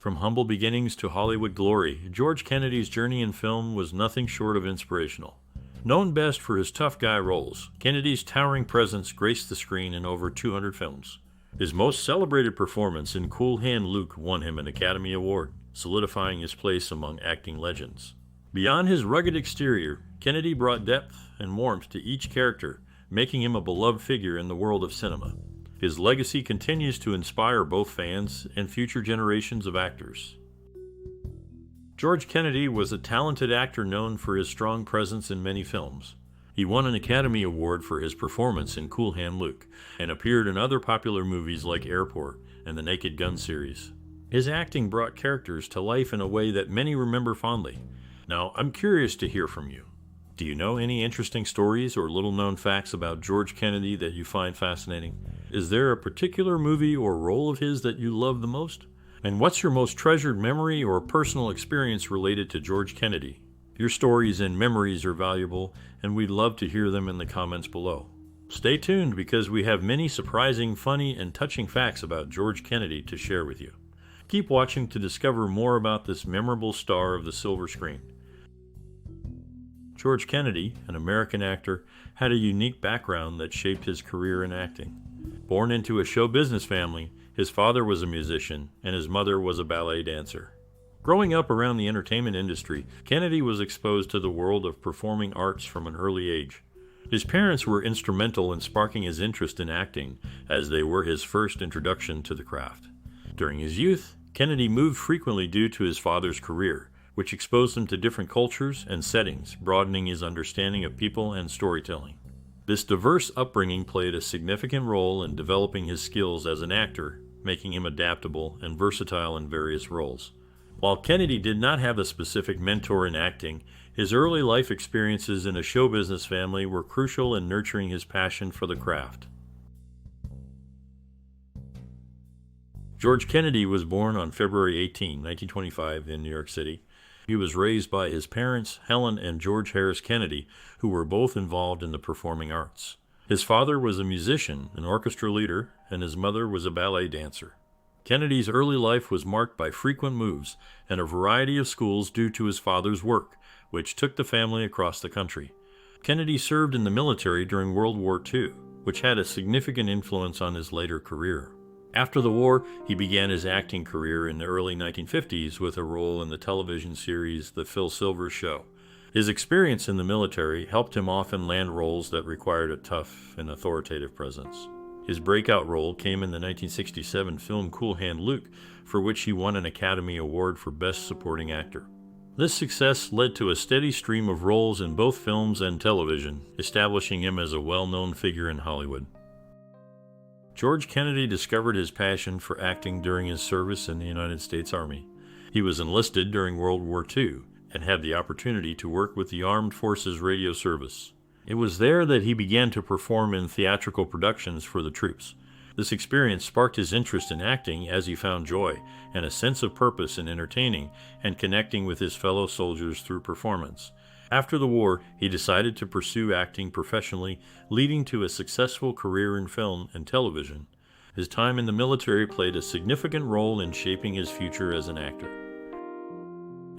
From humble beginnings to Hollywood glory, George Kennedy's journey in film was nothing short of inspirational. Known best for his tough guy roles, Kennedy's towering presence graced the screen in over 200 films. His most celebrated performance in Cool Hand Luke won him an Academy Award, solidifying his place among acting legends. Beyond his rugged exterior, Kennedy brought depth and warmth to each character, making him a beloved figure in the world of cinema. His legacy continues to inspire both fans and future generations of actors. George Kennedy was a talented actor known for his strong presence in many films. He won an Academy Award for his performance in Cool Hand Luke and appeared in other popular movies like Airport and the Naked Gun series. His acting brought characters to life in a way that many remember fondly. Now, I'm curious to hear from you. Do you know any interesting stories or little-known facts about George Kennedy that you find fascinating? Is there a particular movie or role of his that you love the most? And what's your most treasured memory or personal experience related to George Kennedy? Your stories and memories are valuable, and we'd love to hear them in the comments below. Stay tuned because we have many surprising, funny, and touching facts about George Kennedy to share with you. Keep watching to discover more about this memorable star of the silver screen. George Kennedy, an American actor, had a unique background that shaped his career in acting. Born into a show business family, his father was a musician and his mother was a ballet dancer. Growing up around the entertainment industry, Kennedy was exposed to the world of performing arts from an early age. His parents were instrumental in sparking his interest in acting, as they were his first introduction to the craft. During his youth, Kennedy moved frequently due to his father's career, which exposed him to different cultures and settings, broadening his understanding of people and storytelling. This diverse upbringing played a significant role in developing his skills as an actor, making him adaptable and versatile in various roles. While Kennedy did not have a specific mentor in acting, his early life experiences in a show business family were crucial in nurturing his passion for the craft. George Kennedy was born on February 18, 1925, in New York City. He was raised by his parents, Helen and George Harris Kennedy, who were both involved in the performing arts. His father was a musician, an orchestra leader, and his mother was a ballet dancer. Kennedy's early life was marked by frequent moves and a variety of schools due to his father's work, which took the family across the country. Kennedy served in the military during World War II, which had a significant influence on his later career. After the war, he began his acting career in the early 1950s with a role in the television series The Phil Silvers Show. His experience in the military helped him often land roles that required a tough and authoritative presence. His breakout role came in the 1967 film Cool Hand Luke, for which he won an Academy Award for Best Supporting Actor. This success led to a steady stream of roles in both films and television, establishing him as a well-known figure in Hollywood. George Kennedy discovered his passion for acting during his service in the United States Army. He was enlisted during World War II and had the opportunity to work with the Armed Forces Radio Service. It was there that he began to perform in theatrical productions for the troops. This experience sparked his interest in acting as he found joy and a sense of purpose in entertaining and connecting with his fellow soldiers through performance. After the war, he decided to pursue acting professionally, leading to a successful career in film and television. His time in the military played a significant role in shaping his future as an actor.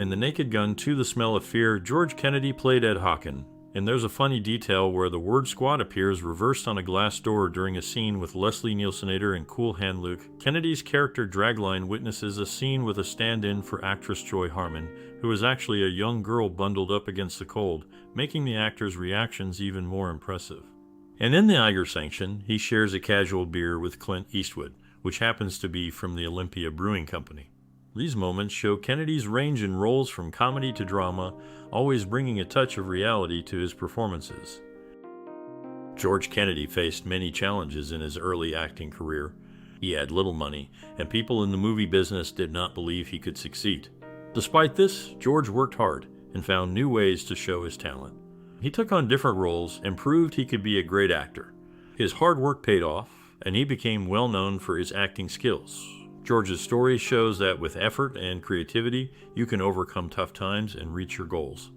In The Naked Gun To the Smell of Fear, George Kennedy played Ed Hawken, and there's a funny detail where the word squad appears reversed on a glass door during a scene with Leslie Nielsenator in Cool Hand Luke. Kennedy's character Dragline witnesses a scene with a stand-in for actress Joy Harmon, who is actually a young girl bundled up against the cold, making the actor's reactions even more impressive. And in The Iger Sanction, he shares a casual beer with Clint Eastwood, which happens to be from the Olympia Brewing Company. These moments show Kennedy's range in roles from comedy to drama, always bringing a touch of reality to his performances. George Kennedy faced many challenges in his early acting career. He had little money, and people in the movie business did not believe he could succeed. Despite this, George worked hard and found new ways to show his talent. He took on different roles and proved he could be a great actor. His hard work paid off, and he became well known for his acting skills. George's story shows that with effort and creativity, you can overcome tough times and reach your goals.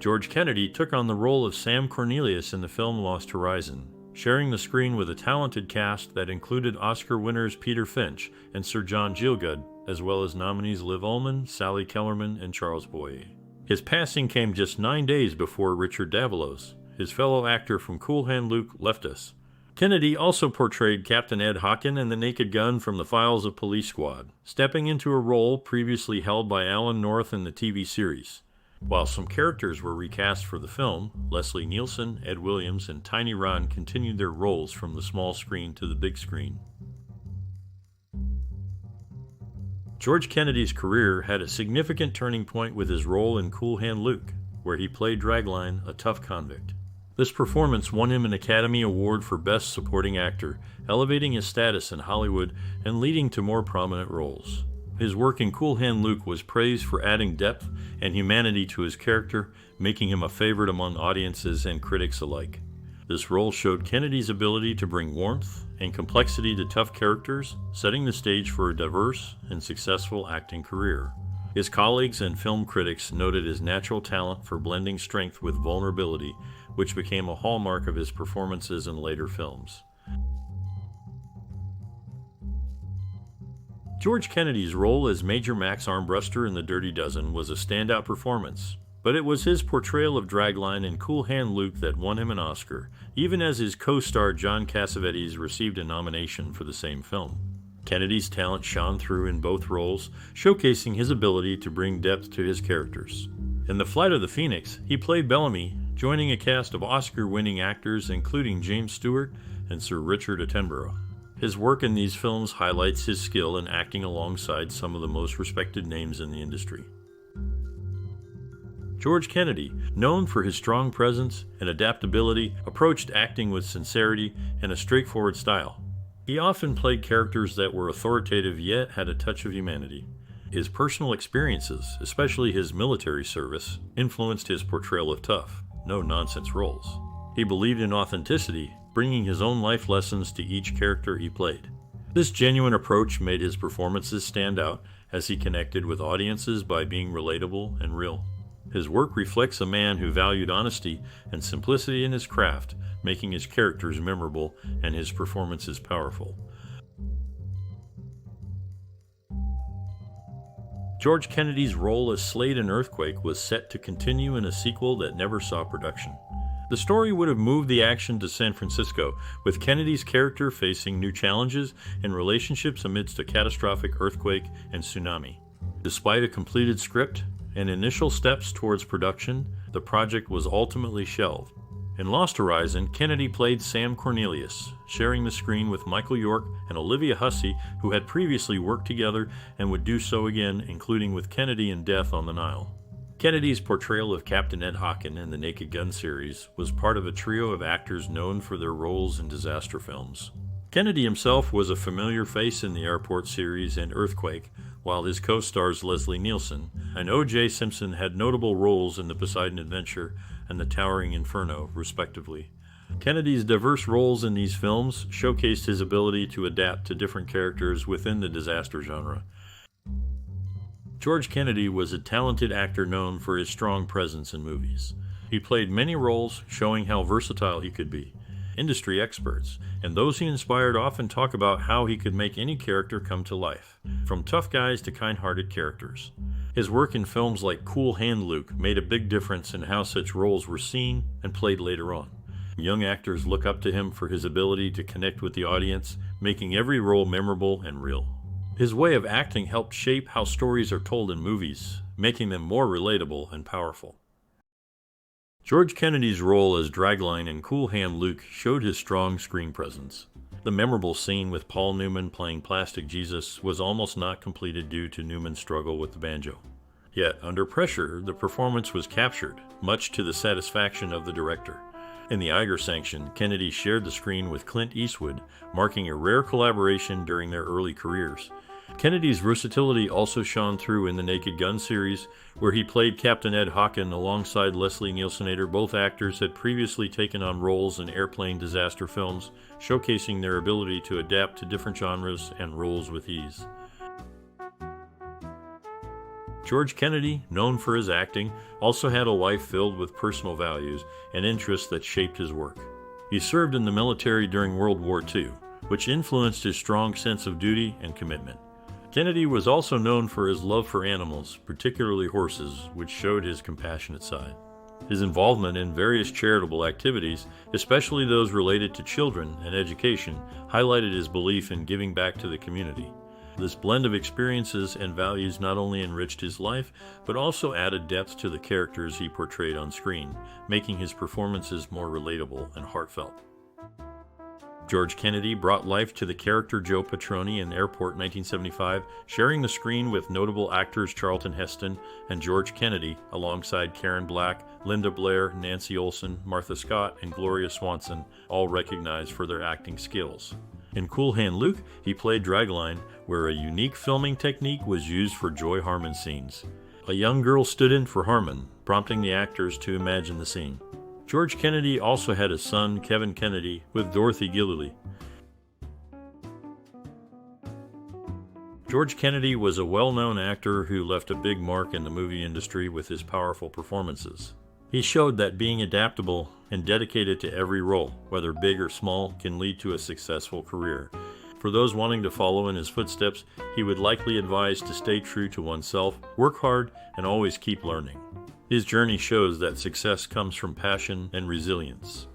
George Kennedy took on the role of Sam Cornelius in the film Lost Horizon. sharing the screen with a talented cast that included Oscar winners Peter Finch and Sir John Gielgud, as well as nominees Liv Ullmann, Sally Kellerman, and Charles Boyer. His passing came just 9 days before Richard Davalos, his fellow actor from Cool Hand Luke, left us. Kennedy also portrayed Captain Ed Hockin in The Naked Gun from the Files of Police Squad, stepping into a role previously held by Alan North in the TV series. While some characters were recast for the film, Leslie Nielsen, Ed Williams, and Tiny Ron continued their roles from the small screen to the big screen. George Kennedy's career had a significant turning point with his role in Cool Hand Luke, where he played Dragline, a tough convict. This performance won him an Academy Award for Best Supporting Actor, elevating his status in Hollywood and leading to more prominent roles. His work in Cool Hand Luke was praised for adding depth and humanity to his character, making him a favorite among audiences and critics alike. This role showed Kennedy's ability to bring warmth and complexity to tough characters, setting the stage for a diverse and successful acting career. His colleagues and film critics noted his natural talent for blending strength with vulnerability, which became a hallmark of his performances in later films. George Kennedy's role as Major Max Armbruster in The Dirty Dozen was a standout performance, but it was his portrayal of Dragline in Cool Hand Luke that won him an Oscar, even as his co-star John Cassavetes received a nomination for the same film. Kennedy's talent shone through in both roles, showcasing his ability to bring depth to his characters. In The Flight of the Phoenix, he played Bellamy, joining a cast of Oscar-winning actors including James Stewart and Sir Richard Attenborough. His work in these films highlights his skill in acting alongside some of the most respected names in the industry. George Kennedy, known for his strong presence and adaptability, approached acting with sincerity and a straightforward style. He often played characters that were authoritative yet had a touch of humanity. His personal experiences, especially his military service, influenced his portrayal of tough, no-nonsense roles. He believed in authenticity, bringing his own life lessons to each character he played. This genuine approach made his performances stand out as he connected with audiences by being relatable and real. His work reflects a man who valued honesty and simplicity in his craft, making his characters memorable and his performances powerful. George Kennedy's role as Slade in Earthquake was set to continue in a sequel that never saw production. The story would have moved the action to San Francisco, with Kennedy's character facing new challenges and relationships amidst a catastrophic earthquake and tsunami. Despite a completed script and initial steps towards production, the project was ultimately shelved. In Lost Horizon, Kennedy played Sam Cornelius, sharing the screen with Michael York and Olivia Hussey, who had previously worked together and would do so again, including with Kennedy in Death on the Nile. Kennedy's portrayal of Captain Ed Hockin in the Naked Gun series was part of a trio of actors known for their roles in disaster films. Kennedy himself was a familiar face in the Airport series and Earthquake, while his co-stars Leslie Nielsen and O.J. Simpson had notable roles in The Poseidon Adventure and The Towering Inferno, respectively. Kennedy's diverse roles in these films showcased his ability to adapt to different characters within the disaster genre. George Kennedy was a talented actor known for his strong presence in movies. He played many roles, showing how versatile he could be. Industry experts and those he inspired often talk about how he could make any character come to life, from tough guys to kind-hearted characters. His work in films like Cool Hand Luke made a big difference in how such roles were seen and played later on. Young actors look up to him for his ability to connect with the audience, making every role memorable and real. His way of acting helped shape how stories are told in movies, making them more relatable and powerful. George Kennedy's role as Dragline in Cool Hand Luke showed his strong screen presence. The memorable scene with Paul Newman playing Plastic Jesus was almost not completed due to Newman's struggle with the banjo. Yet, under pressure, the performance was captured, much to the satisfaction of the director. In the Iger sanction, Kennedy shared the screen with Clint Eastwood, marking a rare collaboration during their early careers. Kennedy's versatility also shone through in the Naked Gun series, where he played Captain Ed Hockin alongside Leslie Nielsen. Both actors had previously taken on roles in airplane disaster films, showcasing their ability to adapt to different genres and roles with ease. George Kennedy, known for his acting, also had a life filled with personal values and interests that shaped his work. He served in the military during World War II, which influenced his strong sense of duty and commitment. Kennedy was also known for his love for animals, particularly horses, which showed his compassionate side. His involvement in various charitable activities, especially those related to children and education, highlighted his belief in giving back to the community. This blend of experiences and values not only enriched his life, but also added depth to the characters he portrayed on screen, making his performances more relatable and heartfelt. George Kennedy brought life to the character Joe Petroni in Airport 1975, sharing the screen with notable actors Charlton Heston and George Kennedy, alongside Karen Black, Linda Blair, Nancy Olson, Martha Scott, and Gloria Swanson, all recognized for their acting skills. In Cool Hand Luke, he played Dragline, where a unique filming technique was used for Joy Harmon scenes. A young girl stood in for Harmon, prompting the actors to imagine the scene. George Kennedy also had a son, Kevin Kennedy, with Dorothy Gilliland. George Kennedy was a well-known actor who left a big mark in the movie industry with his powerful performances. He showed that being adaptable and dedicated to every role, whether big or small, can lead to a successful career. For those wanting to follow in his footsteps, he would likely advise to stay true to oneself, work hard, and always keep learning. His journey shows that success comes from passion and resilience.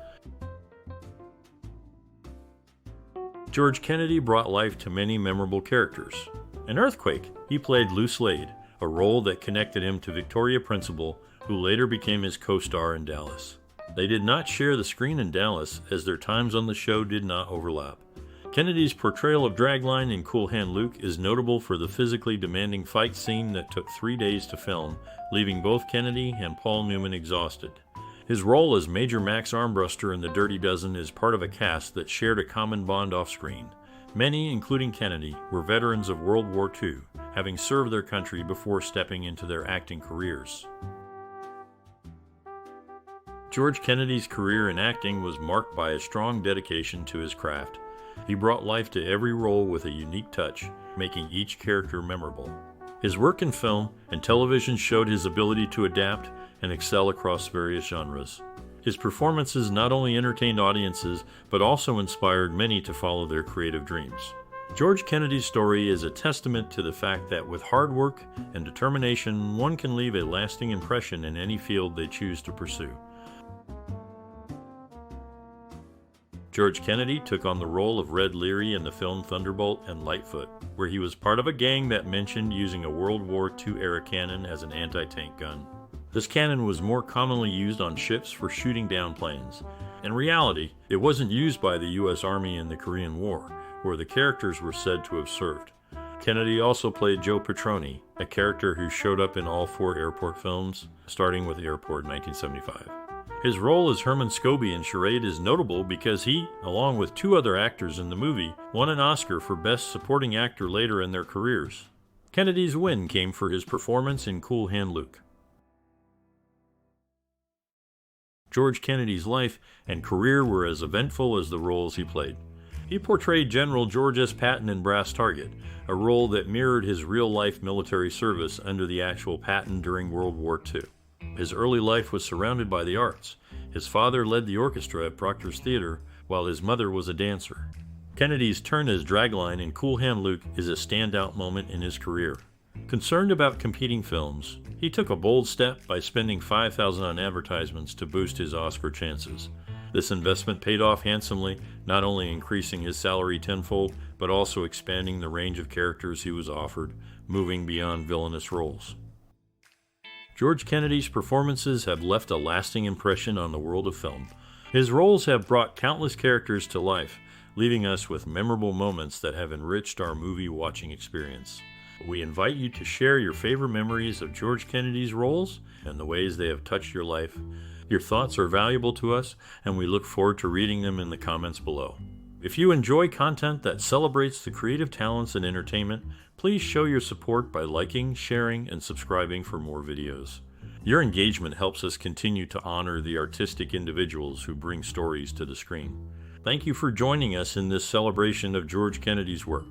George Kennedy brought life to many memorable characters. In Earthquake, he played Lou Slade, a role that connected him to Victoria Principal, who later became his co-star in Dallas. They did not share the screen in Dallas, as their times on the show did not overlap. Kennedy's portrayal of Dragline in Cool Hand Luke is notable for the physically demanding fight scene that took 3 days to film, leaving both Kennedy and Paul Newman exhausted. His role as Major Max Armbruster in The Dirty Dozen is part of a cast that shared a common bond off-screen. Many, including Kennedy, were veterans of World War II, having served their country before stepping into their acting careers. George Kennedy's career in acting was marked by a strong dedication to his craft. He brought life to every role with a unique touch, making each character memorable. His work in film and television showed his ability to adapt and excel across various genres. His performances not only entertained audiences, but also inspired many to follow their creative dreams. George Kennedy's story is a testament to the fact that with hard work and determination, one can leave a lasting impression in any field they choose to pursue. George Kennedy took on the role of Red Leary in the film Thunderbolt and Lightfoot, where he was part of a gang that mentioned using a World War II-era cannon as an anti-tank gun. This cannon was more commonly used on ships for shooting down planes. In reality, it wasn't used by the U.S. Army in the Korean War, where the characters were said to have served. Kennedy also played Joe Petroni, a character who showed up in all 4 airport films, starting with Airport 1975. His role as Herman Scobie in Charade is notable because he, along with 2 other actors in the movie, won an Oscar for Best Supporting Actor later in their careers. Kennedy's win came for his performance in Cool Hand Luke. George Kennedy's life and career were as eventful as the roles he played. He portrayed General George S. Patton in Brass Target, a role that mirrored his real-life military service under the actual Patton during World War II. His early life was surrounded by the arts. His father led the orchestra at Proctor's Theater, while his mother was a dancer. Kennedy's turn as Dragline in Cool Hand Luke is a standout moment in his career. Concerned about competing films, he took a bold step by spending $5,000 on advertisements to boost his Oscar chances. This investment paid off handsomely, not only increasing his salary tenfold, but also expanding the range of characters he was offered, moving beyond villainous roles. George Kennedy's performances have left a lasting impression on the world of film. His roles have brought countless characters to life, leaving us with memorable moments that have enriched our movie-watching experience. We invite you to share your favorite memories of George Kennedy's roles and the ways they have touched your life. Your thoughts are valuable to us, and we look forward to reading them in the comments below. If you enjoy content that celebrates the creative talents and entertainment, please show your support by liking, sharing, and subscribing for more videos. Your engagement helps us continue to honor the artistic individuals who bring stories to the screen. Thank you for joining us in this celebration of George Kennedy's work.